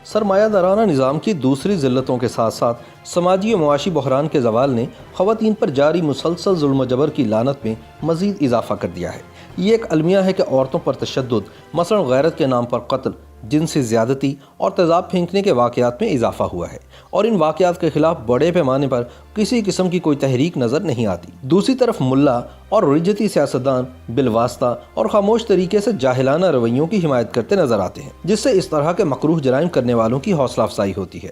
سرمایہ دارانہ نظام کی دوسری ذلتوں کے ساتھ ساتھ سماجی و معاشی بحران کے زوال نے خواتین پر جاری مسلسل ظلم و جبر کی لعنت میں مزید اضافہ کر دیا ہے۔ یہ ایک المیہ ہے کہ عورتوں پر تشدد، مثلا غیرت کے نام پر قتل، جنسی زیادتی اور تیزاب پھینکنے کے واقعات میں اضافہ ہوا ہے، اور ان واقعات کے خلاف بڑے پیمانے پر کسی قسم کی کوئی تحریک نظر نہیں آتی۔ دوسری طرف ملا اور رجتی سیاستدان بالواسطہ اور خاموش طریقے سے جاہلانہ رویوں کی حمایت کرتے نظر آتے ہیں، جس سے اس طرح کے مکروہ جرائم کرنے والوں کی حوصلہ افزائی ہوتی ہے۔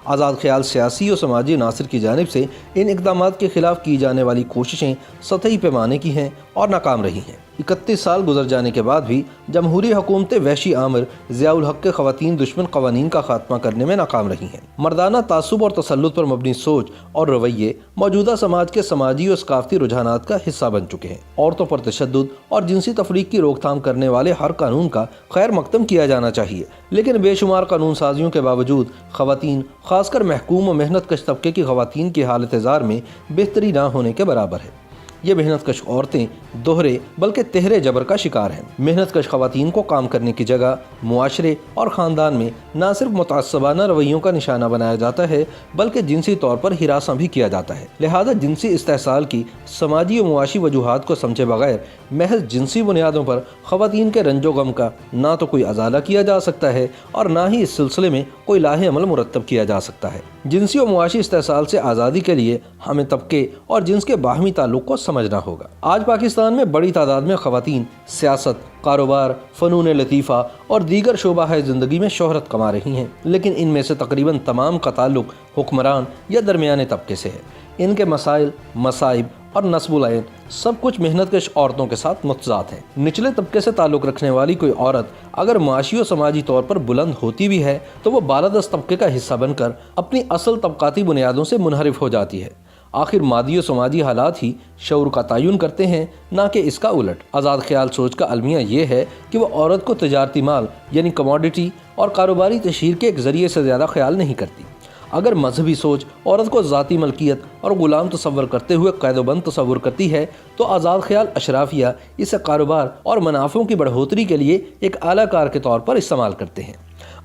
آزاد خیال سیاسی اور سماجی عناصر کی جانب سے ان اقدامات کے خلاف کی جانے والی کوششیں سطحی پیمانے کی ہیں اور ناکام رہی ہیں۔ 31 سال گزر جانے کے بعد بھی جمہوری حکومتیں وحشی آمر ضیاء الحق کے خواتین دشمن قوانین کا خاتمہ کرنے میں ناکام رہی ہیں۔ مردانہ تعصب اور تسلط پر مبنی سوچ اور رویے موجودہ سماج کے سماجی اور ثقافتی رجحانات کا حصہ بن چکے ہیں۔ عورتوں پر تشدد اور جنسی تفریق کی روک تھام کرنے والے ہر قانون کا خیر مقدم کیا جانا چاہیے، لیکن بے شمار قانون سازیوں کے باوجود خواتین، خاص کر محکوم و محنت کش طبقے کی خواتین کی حالت زار میں بہتری نہ ہونے کے برابر ہے۔ یہ محنت کش عورتیں دوہرے بلکہ تہرے جبر کا شکار ہیں۔ محنت کش خواتین کو کام کرنے کی جگہ معاشرے اور خاندان میں نہ صرف متعصبانہ رویوں کا نشانہ بنایا جاتا ہے بلکہ جنسی طور پر ہراساں بھی کیا جاتا ہے۔ لہذا جنسی استحصال کی سماجی و معاشی وجوہات کو سمجھے بغیر محض جنسی بنیادوں پر خواتین کے رنج و غم کا نہ تو کوئی ازالہ کیا جا سکتا ہے اور نہ ہی اس سلسلے میں کوئی لاہ عمل مرتب کیا جا سکتا ہے۔ جنسی و معاشی استحصال سے آزادی کے لیے ہمیں طبقے اور جنس کے باہمی تعلق کو سمجھنا ہوگا۔ آج پاکستان میں بڑی تعداد میں خواتین سیاست، کاروبار، فنون لطیفہ اور دیگر شعبہ زندگی میں شہرت کما رہی ہیں، لیکن ان میں سے تقریباً تمام کا تعلق حکمران یا درمیانے طبقے سے ہے۔ ان کے مسائل، مصائب اور نصب العین سب کچھ محنت کش عورتوں کے ساتھ متضاد ہیں۔ نچلے طبقے سے تعلق رکھنے والی کوئی عورت اگر معاشی و سماجی طور پر بلند ہوتی بھی ہے تو وہ بالادست طبقے کا حصہ بن کر اپنی اصل طبقاتی بنیادوں سے منحرف ہو جاتی ہے۔ آخر مادی و سماجی حالات ہی شعور کا تعین کرتے ہیں، نہ کہ اس کا الٹ۔ آزاد خیال سوچ کا المیہ یہ ہے کہ وہ عورت کو تجارتی مال یعنی کموڈٹی اور کاروباری تشہیر کے ایک ذریعے سے زیادہ خیال نہیں کرتی۔ اگر مذہبی سوچ عورت کو ذاتی ملکیت اور غلام تصور کرتے ہوئے قید و بند تصور کرتی ہے تو آزاد خیال اشرافیہ اسے کاروبار اور منافعوں کی بڑھوتری کے لیے ایک اعلیٰ کار کے طور پر استعمال کرتے ہیں۔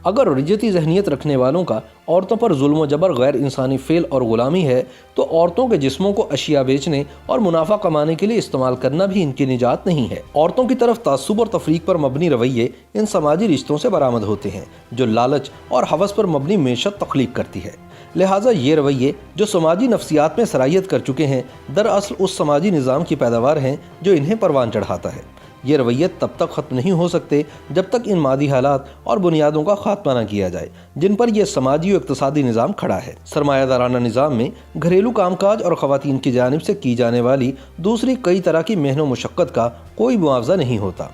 اگر رجتی ذہنیت رکھنے والوں کا عورتوں پر ظلم و جبر غیر انسانی فعل اور غلامی ہے تو عورتوں کے جسموں کو اشیاء بیچنے اور منافع کمانے کے لیے استعمال کرنا بھی ان کی نجات نہیں ہے۔ عورتوں کی طرف تعصب اور تفریق پر مبنی رویے ان سماجی رشتوں سے برآمد ہوتے ہیں جو لالچ اور ہوس پر مبنی معیشت تخلیق کرتی ہے۔ لہٰذا یہ رویے جو سماجی نفسیات میں سرایت کر چکے ہیں دراصل اس سماجی نظام کی پیداوار ہیں جو انہیں پروان چڑھاتا ہے۔ یہ رویے تب تک ختم نہیں ہو سکتے جب تک ان مادی حالات اور بنیادوں کا خاتمہ نہ کیا جائے جن پر یہ سماجی و اقتصادی نظام کھڑا ہے۔ سرمایہ دارانہ نظام میں گھریلو کام کاج اور خواتین کی جانب سے کی جانے والی دوسری کئی طرح کی محنت و مشقت کا کوئی معاوضہ نہیں ہوتا۔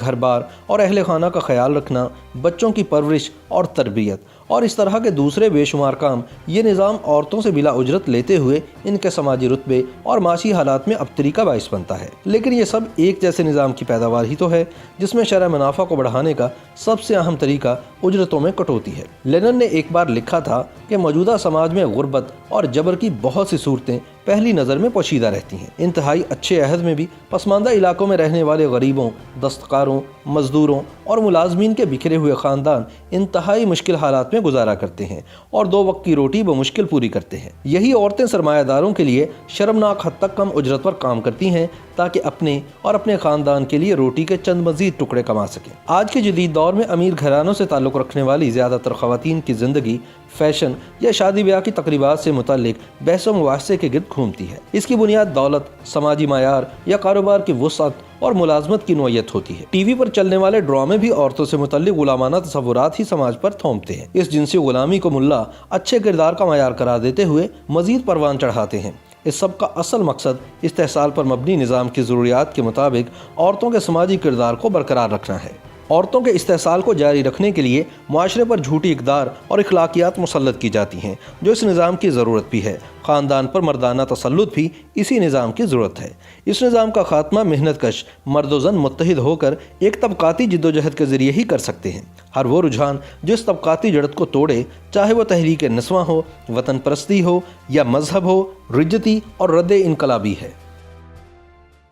گھر بار اور اہل خانہ کا خیال رکھنا، بچوں کی پرورش اور تربیت اور اس طرح کے دوسرے بے شمار کام یہ نظام عورتوں سے بلا اجرت لیتے ہوئے ان کے سماجی رتبے اور معاشی حالات میں ابتری کا باعث بنتا ہے۔ لیکن یہ سب ایک جیسے نظام کی پیداوار ہی تو ہے جس میں شرح منافع کو بڑھانے کا سب سے اہم طریقہ اجرتوں میں کٹوتی ہے۔ لینن نے ایک بار لکھا تھا کہ موجودہ سماج میں غربت اور جبر کی بہت سی صورتیں پہلی نظر میں پوشیدہ رہتی ہیں۔ انتہائی اچھے عہد میں بھی پسماندہ علاقوں میں رہنے والے غریبوں، دستکاروں، مزدوروں اور ملازمین کے بکھرے ہوئے خاندان انتہائی مشکل حالات میں گزارا کرتے ہیں اور 2 وقت کی روٹی بمشکل پوری کرتے ہیں۔ یہی عورتیں سرمایہ داروں کے لیے شرمناک حد تک کم اجرت پر کام کرتی ہیں تاکہ اپنے اور اپنے خاندان کے لیے روٹی کے چند مزید ٹکڑے کما سکیں۔ آج کے جدید دور میں امیر گھرانوں سے تعلق رکھنے والی زیادہ تر خواتین کی زندگی فیشن یا شادی بیاہ کی تقریبات سے متعلق بحث و مباحثے کے گرد گھومتی ہے۔ اس کی بنیاد دولت، سماجی معیار یا کاروبار کی وسعت اور ملازمت کی نوعیت ہوتی ہے۔ ٹی وی پر چلنے والے ڈرامے بھی عورتوں سے متعلق غلامانہ تصورات ہی سماج پر تھوپتے ہیں۔ اس جنسی غلامی کو ملا اچھے کردار کا معیار قرار دیتے ہوئے مزید پروان چڑھاتے ہیں۔ اس سب کا اصل مقصد استحصال پر مبنی نظام کی ضروریات کے مطابق عورتوں کے سماجی کردار کو برقرار رکھنا ہے۔ عورتوں کے استحصال کو جاری رکھنے کے لیے معاشرے پر جھوٹی اقدار اور اخلاقیات مسلط کی جاتی ہیں جو اس نظام کی ضرورت بھی ہے۔ خاندان پر مردانہ تسلط بھی اسی نظام کی ضرورت ہے۔ اس نظام کا خاتمہ محنت کش مرد و زن متحد ہو کر ایک طبقاتی جدوجہد کے ذریعے ہی کر سکتے ہیں۔ ہر وہ رجحان جو اس طبقاتی جڑت کو توڑے، چاہے وہ تحریک نسواں ہو، وطن پرستی ہو یا مذہب ہو، رجتی اور رد انقلابی ہے۔